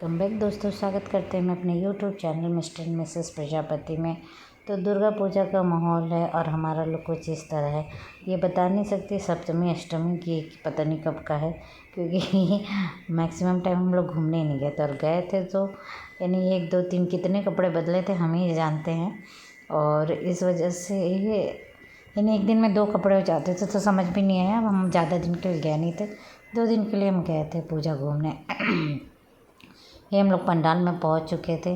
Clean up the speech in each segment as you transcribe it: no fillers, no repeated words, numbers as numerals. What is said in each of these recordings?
Welcome back दोस्तों, स्वागत करते हैं मैं अपने YouTube channel mister and Mrs Prajapati में। तो दुर्गा पूजा का माहौल है और हमारा लोग कुछ इस तरह है। ये बता नहीं सकती सप्तमी अष्टमी की पता नहीं कब का है, क्योंकि मैक्सिमम टाइम हम लोग घूमने नहीं गए थे, और गए थे तो यानी 1 2 3 कितने कपड़े बदले थे हम ही जानते हैं। और इस वजह से ये यानी एक दिन में 2 कपड़े हो जाते थे तो समझ भी नहीं आया। अब हम ज़्यादा दिन के लिए गए नहीं थे, 2 दिन के लिए हम गए थे पूजा घूमने। ये हम लोग पंडाल में पहुंच चुके थे।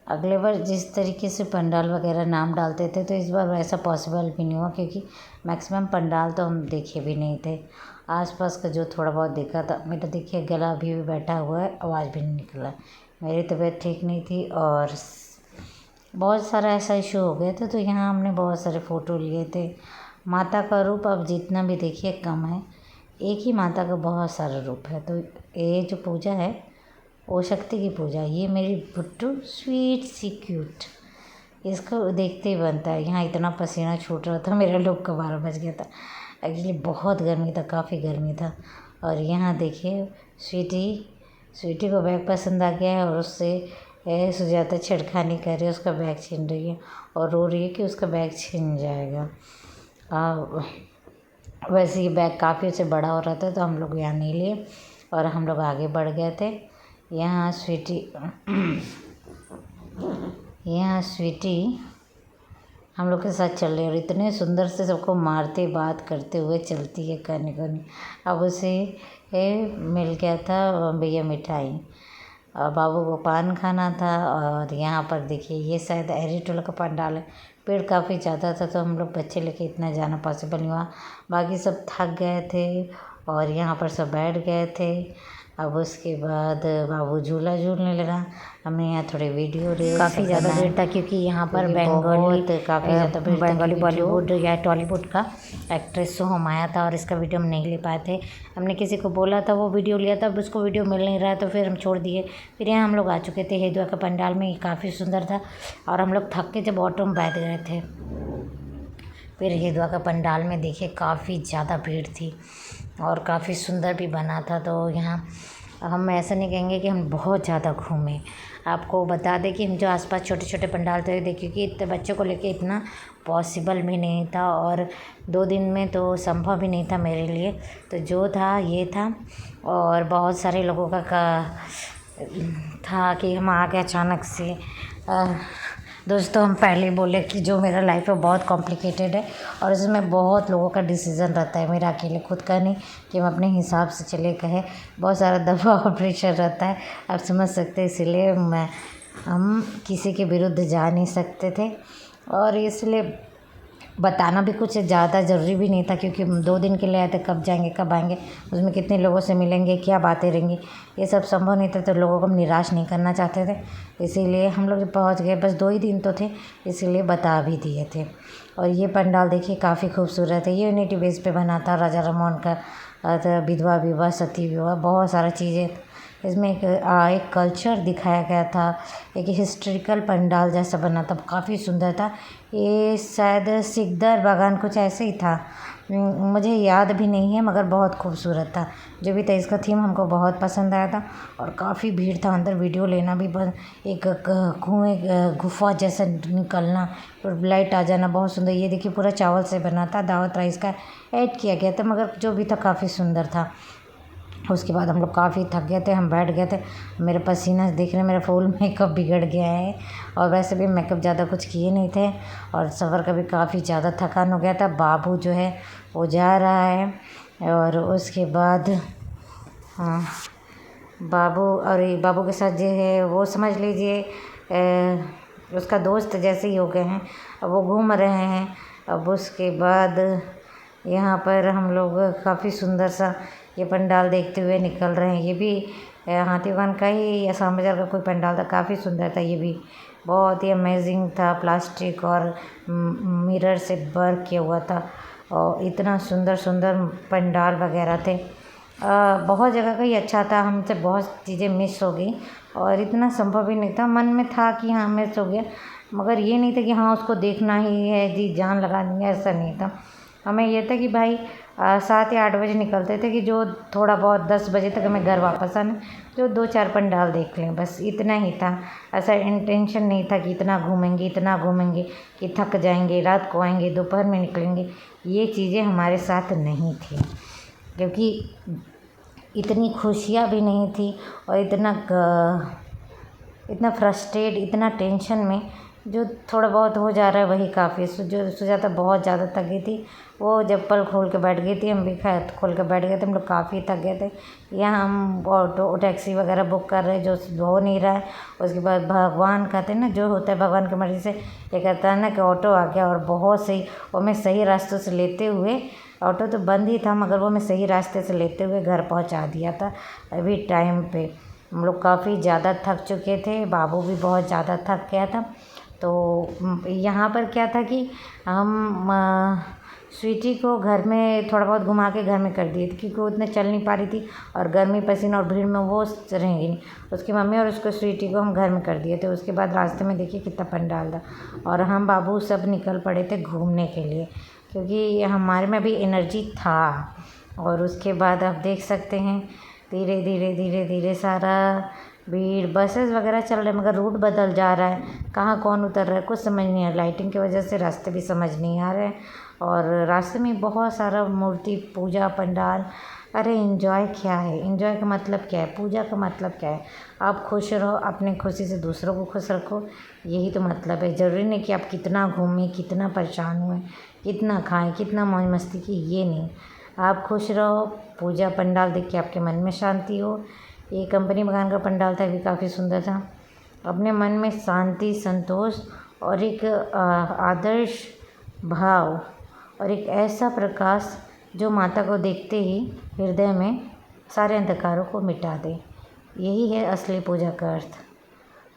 अगले बार जिस तरीके से पंडाल वगैरह नाम डालते थे तो इस बार वैसा पॉसिबल भी नहीं हुआ, क्योंकि मैक्सिमम पंडाल तो हम देखे भी नहीं थे। आसपास का जो थोड़ा बहुत देखा था, मेरा देखिए गला अभी भी बैठा हुआ है, आवाज़ भी नहीं निकला। मेरी तबीयत ठीक नहीं थी और बहुत सारा ऐसा इशू हो गया था, तो यहाँ हमने बहुत सारे फ़ोटो लिए थे। माता का रूप अब जितना भी देखिए कम है, एक ही माता का बहुत सारा रूप है। तो ये जो पूजा है वो शक्ति की पूजा। ये मेरी बुट्टू स्वीट सी क्यूट, इसको देखते ही बनता है। यहाँ इतना पसीना छूट रहा था, मेरा लोग का 12 बज गया था। एक्चुअली बहुत गर्मी था, काफ़ी गर्मी था। और यहाँ देखिए स्वीटी को बैग पसंद आ गया है और उससे सुजाता छेड़खानी कर रही है, उसका बैग छीन रही है और रो रही है कि उसका बैग छीन जाएगा। वैसे ये बैग काफ़ी उससे बड़ा हो रहा था तो हम लोग यहाँ नहीं लिए और हम लोग आगे बढ़ गए थे। यहाँ स्वीटी हम लोग के साथ चल रही है और इतने सुंदर से सबको मारते बात करते हुए चलती है करने। अब उसे मिल गया था भैया मिठाई और बाबू को पान खाना था। और यहाँ पर देखिए ये शायद एरीटोला का पंडाल है। पेड़ काफ़ी ज़्यादा था तो हम लोग बच्चे लेके इतना जाना पॉसिबल नहीं हुआ। बाकी सब थक गए थे और यहाँ पर सब बैठ गए थे। अब उसके बाद बाबू झूला झूलने लगा। हमने यहाँ थोड़े वीडियो काफ़ी ज़्यादा भीड़ था, क्योंकि यहाँ पर बंगाली बॉलीवुड या टॉलीवुड का एक्ट्रेस सोहम आया था और इसका वीडियो हम नहीं ले पाए थे। हमने किसी को बोला था, वो वीडियो लिया था, अब उसको वीडियो मिल नहीं रहा तो फिर हम छोड़ दिए। फिर यहाँ हम लोग आ चुके थे हेदुआ का पंडाल में, ये काफ़ी सुंदर था और हम लोग थक के जब ऑटो में बैठ गए थे। फिर हेदुआ का पंडाल में देखिए काफ़ी ज़्यादा भीड़ थी और काफ़ी सुंदर भी बना था। तो यहाँ हम ऐसा नहीं कहेंगे कि हम बहुत ज़्यादा घूमें। आपको बता दें कि हम जो आसपास छोटे छोटे पंडाल थे देखिए कि इतने बच्चों को लेके इतना पॉसिबल भी नहीं था और 2 दिन में तो संभव भी नहीं था मेरे लिए। तो जो था ये था और बहुत सारे लोगों का था कि हम आ गए अचानक से। दोस्तों हम पहले बोले कि जो मेरा लाइफ है बहुत कॉम्प्लिकेटेड है और इसमें बहुत लोगों का डिसीज़न रहता है, मेरा अकेले खुद का नहीं कि हम अपने हिसाब से चले कहे। बहुत सारा दबाव और प्रेशर रहता है, आप समझ सकते हैं। इसीलिए हम किसी के विरुद्ध जा नहीं सकते थे और इसलिए बताना भी कुछ ज़्यादा ज़रूरी भी नहीं था, क्योंकि हम 2 दिन के लिए आए थे, कब जाएंगे कब आएंगे, उसमें कितने लोगों से मिलेंगे, क्या बातें रहेंगी, ये सब संभव नहीं था। तो लोगों को हम निराश नहीं करना चाहते थे, इसीलिए हम लोग पहुंच गए। बस 2 ही दिन तो थे, इसीलिए बता भी दिए थे। और ये पंडाल देखिए काफ़ी खूबसूरत है। ये यूनिटी बेस पे बना था, राजा राममोहन का विधवा विवाह, सती विवाह, बहुत सारा चीज़ें। इसमें एक कल्चर दिखाया गया था, एक हिस्ट्रिकल पंडाल जैसा बना था, काफ़ी सुंदर था। ये शायद सिकदर बागान कुछ ऐसे ही था, मुझे याद भी नहीं है, मगर बहुत खूबसूरत था। जो भी था इसका थीम हमको बहुत पसंद आया था और काफ़ी भीड़ था अंदर। वीडियो लेना भी एक गुफा जैसा निकलना और लाइट आ जाना, बहुत सुंदर। ये देखिए पूरा चावल से बना था, दावत राइस का ऐड किया गया था, मगर जो भी था काफ़ी सुंदर था। उसके बाद हम लोग काफ़ी थक गए थे, हम बैठ गए थे। मेरे पसीना देख रहे, मेरा फुल मेकअप बिगड़ गया है और वैसे भी मेकअप ज़्यादा कुछ किए नहीं थे और सफ़र का भी काफ़ी ज़्यादा थकान हो गया था। बाबू जो है वो जा रहा है और उसके बाद बाबू के साथ जो है वो समझ लीजिए उसका दोस्त जैसे ही हो गए हैं, अब वो घूम रहे हैं। अब उसके बाद यहाँ पर हम लोग काफ़ी सुंदर सा ये पंडाल देखते हुए निकल रहे हैं। ये भी हाथीवान का ही या शाम बाज़ार का कोई पंडाल था, काफ़ी सुंदर था। ये भी बहुत ही अमेजिंग था, प्लास्टिक और मिरर से वर्क किया हुआ था और इतना सुंदर सुंदर पंडाल वगैरह थे। बहुत जगह का ही अच्छा था, हमसे बहुत चीज़ें मिस हो गई और इतना संभव ही नहीं था। मन में था कि हाँ मिस हो गया, मगर ये नहीं था कि हाँ उसको देखना ही है जी जान लगा देंगे, ऐसा नहीं था। हमें ये था कि भाई 7 या 8 बजे निकलते थे कि जो थोड़ा बहुत 10 बजे तक हमें घर वापस आना, जो 2-4 पंडाल देख लें, बस इतना ही था। ऐसा इंटेंशन नहीं था कि इतना घूमेंगे कि थक जाएंगे, रात को आएंगे, दोपहर में निकलेंगे। ये चीज़ें हमारे साथ नहीं थी, क्योंकि इतनी खुशियाँ भी नहीं थी और इतना फ्रस्ट्रेट, इतना टेंशन में जो थोड़ा बहुत हो जा रहा है वही काफ़ी। जो सुजाता बहुत ज़्यादा थक गई थी, वो चप्पल खोल के बैठ गई थी, हम भी खैर खोल के बैठ गए थे। हम लोग काफ़ी थक गए थे। यहाँ हम ऑटो टैक्सी वगैरह बुक कर रहे जो हो नहीं रहा है। उसके बाद भगवान कहते हैं ना, जो होता है भगवान की मर्ज़ी से, ये कहता है ना कि ऑटो आ गया और बहुत सही, वो हमें सही रास्तों से लेते हुए, ऑटो तो बंद ही था मगर वो हमें सही रास्ते से लेते हुए घर पहुँचा दिया था अभी टाइम पे। हम लोग काफ़ी ज़्यादा थक चुके थे, बाबू भी बहुत ज़्यादा थक गया था। तो यहाँ पर क्या था कि हम स्वीटी को घर में थोड़ा बहुत घुमा के घर में कर दिए थे, क्योंकि वो इतने चल नहीं पा रही थी और गर्मी पसीना और भीड़ में वो रहेंगी नहीं। उसकी मम्मी और उसको स्वीटी को हम घर में कर दिए थे। उसके बाद रास्ते में देखिए कितना पंडाल था और हम बाबू सब निकल पड़े थे घूमने के लिए, क्योंकि हमारे में भी एनर्जी था। और उसके बाद आप देख सकते हैं धीरे धीरे सारा भीड़, बसेस वगैरह चल रहे हैं मगर रूट बदल जा रहा है, कहाँ कौन उतर रहा है कुछ समझ नहीं आ रहा। लाइटिंग की वजह से रास्ते भी समझ नहीं आ रहे हैं और रास्ते में बहुत सारा मूर्ति पूजा पंडाल। अरे एंजॉय क्या है, एंजॉय का मतलब क्या है, पूजा का मतलब क्या है? आप खुश रहो, अपने खुशी से दूसरों को खुश रखो, यही तो मतलब है। ज़रूरी नहीं कि आप कितना घूमें, कितना परेशान हुए, कितना खाएं, कितना मौज मस्ती की, ये नहीं। आप खुश रहो, पूजा पंडाल देख के आपके मन में शांति हो। ये कंपनी मकान का पंडाल था, भी काफ़ी सुंदर था। अपने मन में शांति, संतोष और एक आदर्श भाव और एक ऐसा प्रकाश जो माता को देखते ही हृदय में सारे अंधकारों को मिटा दे, यही है असली पूजा का अर्थ।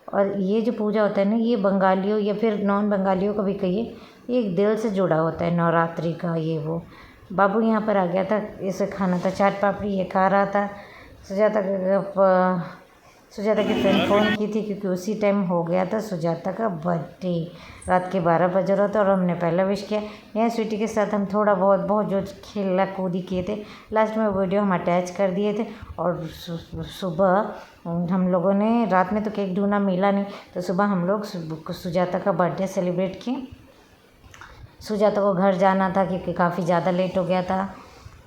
और ये जो पूजा होता है ना, ये बंगालियों या फिर नॉन बंगालियों का भी कहिए, ये एक दिल से जुड़ा होता है। नवरात्रि का ये वो। बाबू यहाँ पर आ गया था, इसे खाना था चाट पापड़ी, ये खा रहा था। सुजाता की फ्रेंड फ़ोन की थी, क्योंकि उसी टाइम हो गया था सुजाता का बर्थडे। रात के 12 बज रहा था और हमने पहला विश किया। यहाँ स्वीटी के साथ हम थोड़ा बहुत जो खेला कूदी किए थे, लास्ट में वीडियो हम अटैच कर दिए थे। और सुबह हम लोगों ने, रात में तो केक ढूंढा मिला नहीं, तो सुबह हम लोग सुजाता का बर्थडे सेलिब्रेट किए। सुजाता को घर जाना था क्योंकि काफ़ी ज़्यादा लेट हो गया था।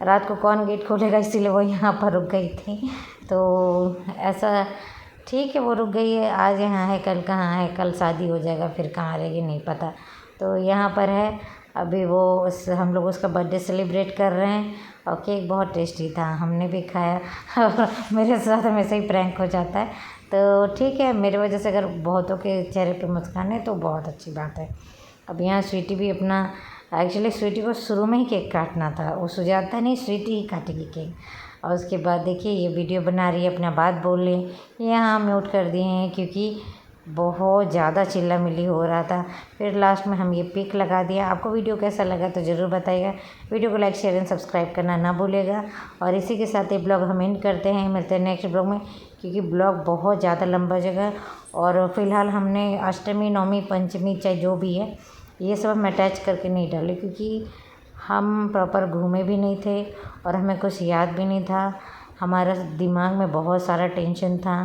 रात को कौन गेट खोलेगा, इसीलिए वो यहाँ पर रुक गई थी। तो ऐसा ठीक है, वो रुक गई है, आज यहाँ है कल कहाँ है, कल शादी हो जाएगा फिर कहाँ रहेगी नहीं पता। तो यहाँ पर है अभी वो हम लोग उसका बर्थडे सेलिब्रेट कर रहे हैं और केक बहुत टेस्टी था, हमने भी खाया। और मेरे साथ हमेशा ही प्रैंक हो जाता है, तो ठीक है, मेरे वजह से अगर बहुतों के चेहरे पे मुस्कान है तो बहुत अच्छी बात है। अब यहाँ स्वीटी भी अपना, एक्चुअली स्वीटी को शुरू में ही केक काटना था, वो सुजाता नहीं स्वीटी ही काटेगी केक। और उसके बाद देखिए ये वीडियो बना रही है, अपना बात बोल रही है। यहाँ म्यूट कर दिए हैं क्योंकि बहुत ज़्यादा चिल्ला मिली हो रहा था। फिर लास्ट में हम ये पिक लगा दिया। आपको वीडियो कैसा लगा तो ज़रूर बताइएगा। वीडियो को लाइक शेयर एंड सब्सक्राइब करना ना भूलेगा। और इसी के साथ ये ब्लॉग हम एंड करते हैं, मिलते हैं नेक्स्ट ब्लॉग में, क्योंकि ब्लॉग बहुत ज़्यादा लंबा जगह। और फिलहाल हमने अष्टमी नवमी पंचमी चाहे जो भी है ये सब हम अटैच करके नहीं डाले, क्योंकि हम प्रॉपर घूमे भी नहीं थे और हमें कुछ याद भी नहीं था। हमारा दिमाग में बहुत सारा टेंशन था।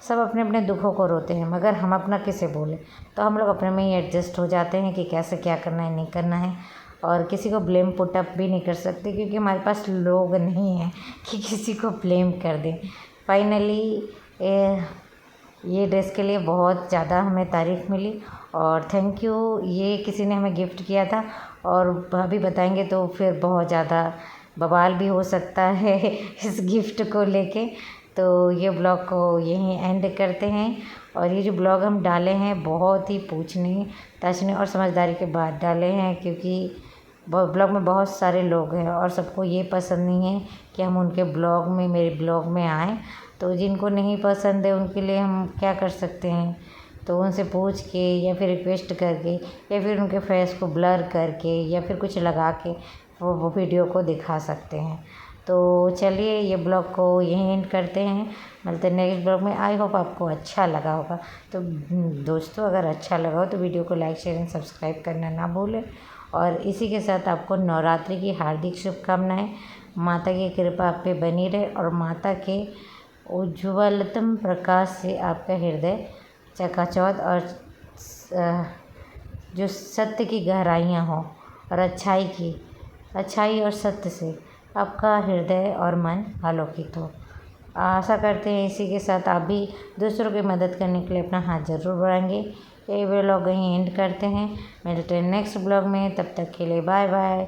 सब अपने अपने दुखों को रोते हैं, मगर हम अपना किसे बोले, तो हम लोग अपने में ही एडजस्ट हो जाते हैं कि कैसे क्या करना है नहीं करना है। और किसी को ब्लेम पुट अप भी नहीं कर सकते, क्योंकि हमारे पास लोग नहीं हैं कि किसी को ब्लेम कर दें। फाइनली ये ड्रेस के लिए बहुत ज़्यादा हमें तारीफ़ मिली और थैंक यू। ये किसी ने हमें गिफ्ट किया था और अभी बताएंगे तो फिर बहुत ज़्यादा बवाल भी हो सकता है इस गिफ्ट को लेके। तो ये ब्लॉग को यहीं एंड करते हैं। और ये जो ब्लॉग हम डाले हैं बहुत ही पूछने ताछने और समझदारी के बाद डाले हैं, क्योंकि ब्लॉग में बहुत सारे लोग हैं और सबको ये पसंद नहीं है कि हम उनके ब्लॉग में, मेरे ब्लॉग में आएँ। तो जिनको नहीं पसंद है उनके लिए हम क्या कर सकते हैं, तो उनसे पूछ के या फिर रिक्वेस्ट करके या फिर उनके फेस को ब्लर करके या फिर कुछ लगा के वो वीडियो को दिखा सकते हैं। तो चलिए ये ब्लॉग को यहीं एंड करते हैं, मिलते हैं नेक्स्ट ब्लॉग में। आई होप आपको अच्छा लगा होगा। तो दोस्तों अगर अच्छा लगा हो तो वीडियो को लाइक शेयर एंड सब्सक्राइब करना ना भूलें और इसी के साथ आपको नवरात्रि की हार्दिक शुभकामनाएं। माता की कृपा आप पे बनी रहे और माता के उज्ज्वलतम प्रकाश से आपका हृदय चकाचौंध और जो सत्य की गहराइयाँ हों और अच्छाई और सत्य से आपका हृदय और मन आलोकित हो। आशा करते हैं इसी के साथ आप भी दूसरों की मदद करने के लिए अपना हाथ ज़रूर बढ़ाएंगे। ये व्लॉग यहीं एंड करते हैं, मिलते हैं नेक्स्ट ब्लॉग में। तब तक के लिए बाय बाय।